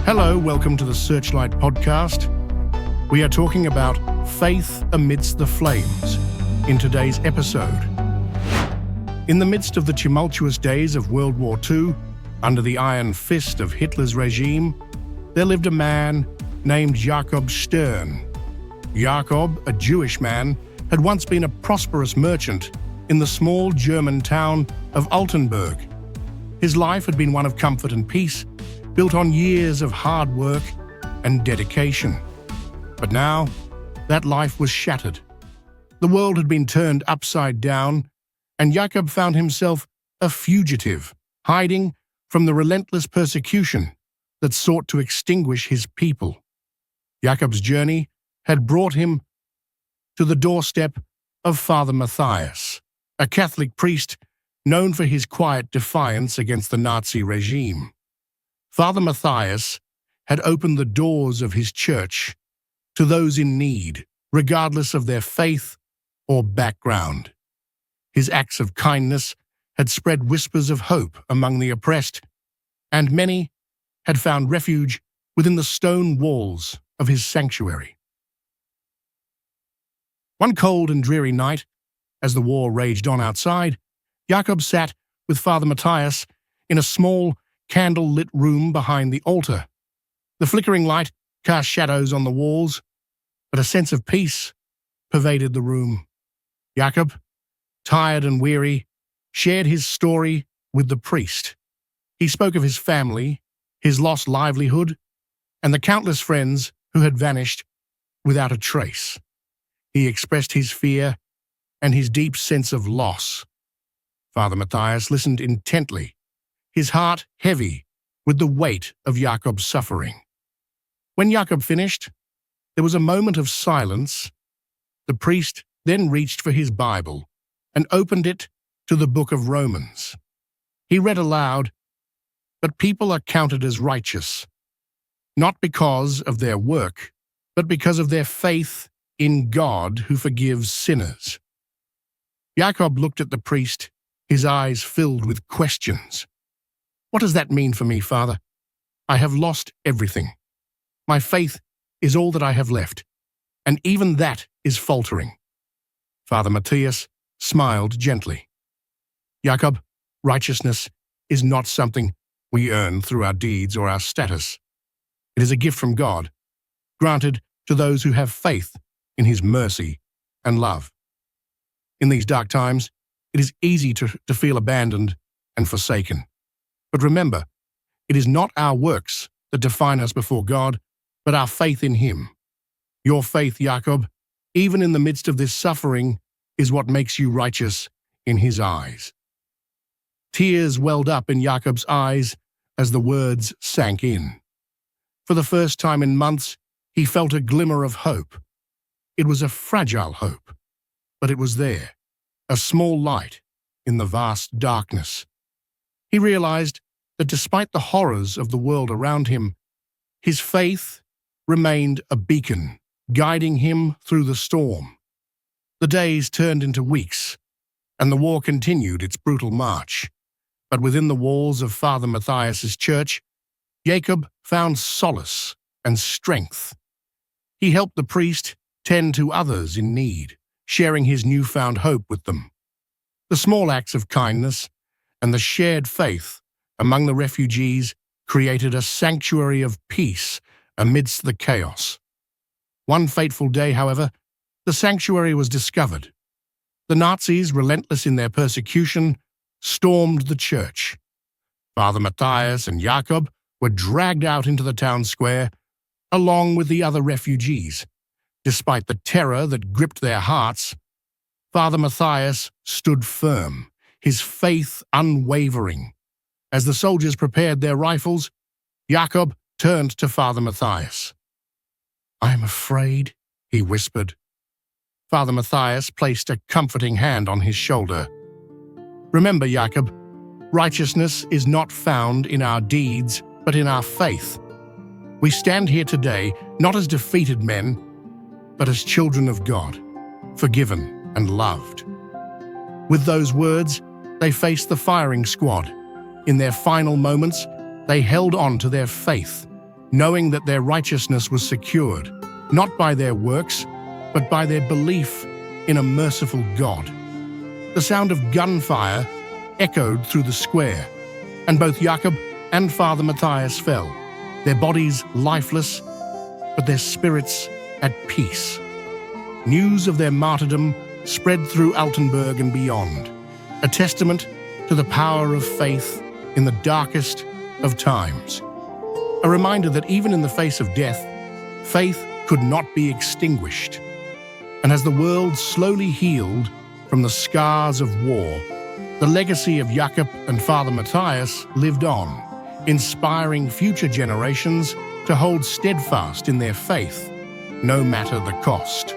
Hello, welcome to the Searchlight podcast. We are talking about faith amidst the flames in today's episode. In the midst of the tumultuous days of World War II, under the iron fist of Hitler's regime, there lived a man named Jakob Stern. Jakob, a Jewish man, had once been a prosperous merchant in the small German town of Altenburg. His life had been one of comfort and peace, built on years of hard work and dedication. But now, that life was shattered. The world had been turned upside down, and Jakob found himself a fugitive, hiding from the relentless persecution that sought to extinguish his people. Jakob's journey had brought him to the doorstep of Father Matthias, a Catholic priest known for his quiet defiance against the Nazi regime. Father Matthias had opened the doors of his church to those in need, regardless of their faith or background. His acts of kindness had spread whispers of hope among the oppressed, and many had found refuge within the stone walls of his sanctuary. One cold and dreary night, as the war raged on outside, Jakob sat with Father Matthias in a small, candle-lit room behind the altar. The flickering light cast shadows on the walls, but a sense of peace pervaded the room. Jakob, tired and weary, shared his story with the priest. He spoke of his family, his lost livelihood, and the countless friends who had vanished without a trace. He expressed his fear and his deep sense of loss. Father Matthias listened intently, his heart heavy with the weight of Jakob's suffering. When Jakob finished, there was a moment of silence. The priest then reached for his Bible and opened it to the book of Romans. He read aloud, "But people are counted as righteous, not because of their work, but because of their faith in God who forgives sinners." Jakob looked at the priest, his eyes filled with questions. "What does that mean for me, Father? I have lost everything. My faith is all that I have left, and even that is faltering." Father Matthias smiled gently. "Jakob, righteousness is not something we earn through our deeds or our status. It is a gift from God, granted to those who have faith in His mercy and love. In these dark times, it is easy to feel abandoned and forsaken. But remember, it is not our works that define us before God, but our faith in Him. Your faith, Jakob, even in the midst of this suffering, is what makes you righteous in His eyes." Tears welled up in Jakob's eyes as the words sank in. For the first time in months, he felt a glimmer of hope. It was a fragile hope, but it was there, a small light in the vast darkness. He realized that despite the horrors of the world around him, his faith remained a beacon, guiding him through the storm. The days turned into weeks, and the war continued its brutal march. But within the walls of Father Matthias's church, Jakob found solace and strength. He helped the priest tend to others in need, sharing his newfound hope with them. The small acts of kindness and the shared faith among the refugees created a sanctuary of peace amidst the chaos. One fateful day, however, the sanctuary was discovered. The Nazis, relentless in their persecution, stormed the church. Father Matthias and Jakob were dragged out into the town square, along with the other refugees. Despite the terror that gripped their hearts, Father Matthias stood firm, his faith unwavering. As the soldiers prepared their rifles, Jakob turned to Father Matthias. "I am afraid," he whispered. Father Matthias placed a comforting hand on his shoulder. "Remember, Jakob, righteousness is not found in our deeds, but in our faith. We stand here today not as defeated men, but as children of God, forgiven and loved." With those words, they faced the firing squad. In their final moments, they held on to their faith, knowing that their righteousness was secured, not by their works, but by their belief in a merciful God. The sound of gunfire echoed through the square, and both Jakob and Father Matthias fell, their bodies lifeless, but their spirits at peace. News of their martyrdom spread through Altenburg and beyond, a testament to the power of faith in the darkest of times. A reminder that even in the face of death, faith could not be extinguished. And as the world slowly healed from the scars of war, the legacy of Jakob and Father Matthias lived on, inspiring future generations to hold steadfast in their faith, no matter the cost.